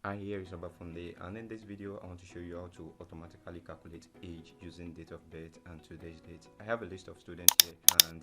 Hi, here is Obafunde, and in this video I want to show you how to automatically calculate age using date of birth and today's date. I have a list of students here and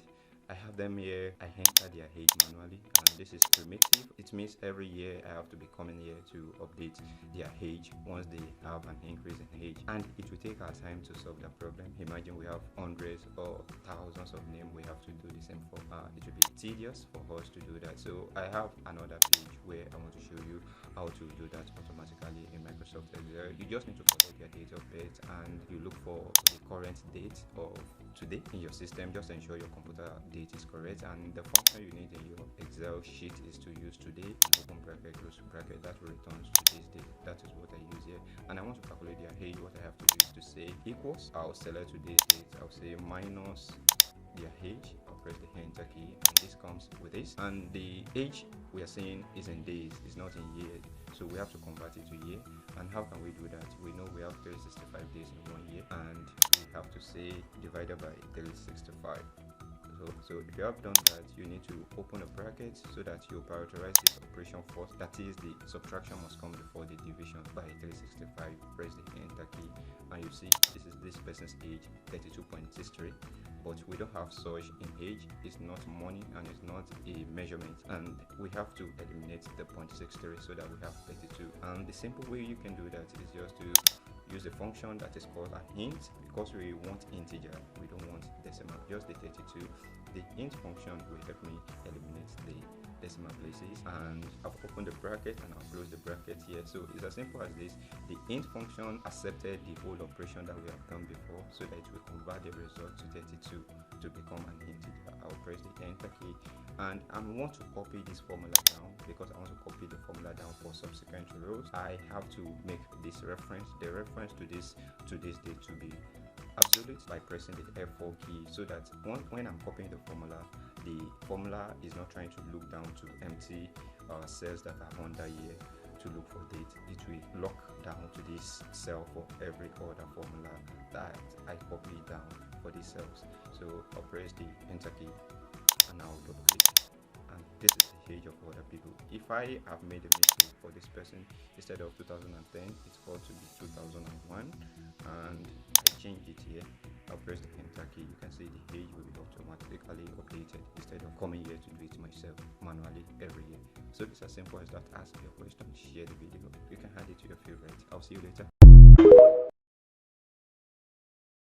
I have them here. I enter their age manually, and this is primitive. It means every year I have to be coming here to update their age once they have an increase in age, and it will take our time to solve the problem. Imagine we have hundreds or thousands of names we have to do the same for. It will be tedious for us to do that. So I have another page where I want to show you how to do that automatically in Microsoft Excel. You just need to put your date of birth and you look for the current date of today in your system. Just ensure your computer date is correct, and the function you need in your Excel sheet is to use today, open bracket, close bracket. That will return today's date. That is what I use here, and I want to calculate their age. What I have to do is to say equals. I'll select today's date. I'll say minus their age. I'll press the enter key, and this comes with this, and the age we are saying is in days, it's not in years, so we have to convert it to year. And how can we do that? We know we have 365 days in 1 year, and we have to say divided by 365. So if you have done that, you need to open a bracket so that you prioritize this operation first. That is, the subtraction must come before the division by 365. Press the enter key, and you see this is this person's age, 32.63. But we don't have such in age. It's not money and it's not a measurement, and we have to eliminate the 0.63 so that we have 32. And the simple way you can do that is just to use a function that is called an int, because we want integer, we don't want decimal, just the 32. The int function will help me eliminate the decimal places, and I've opened the bracket and I'll close the bracket here. So it's as simple as this. The int function accepted the whole operation that we have done before, so that it will convert the result to 32 to become an integer. I'll press the enter key, and I want to copy this formula down because I want to copy the formula down for subsequent rows. I have to make this reference, the reference to this date, to be absolute by pressing the F4 key, so that when I'm copying the formula is not trying to look down to empty cells that are under here to look for date. It will lock down to this cell for every other formula that I copy down for these cells. So I'll press the enter key and I'll double click, and this is the age of other people. If I have made a mistake for this person, instead of 2010 it's called to be 2001, and I change it here, I'll press the enter key. You can see the age will be automatically updated instead of coming here to do it myself manually every year. So it's as simple as that. Ask your question, share the video, you can add it to your favorite. I'll see you later.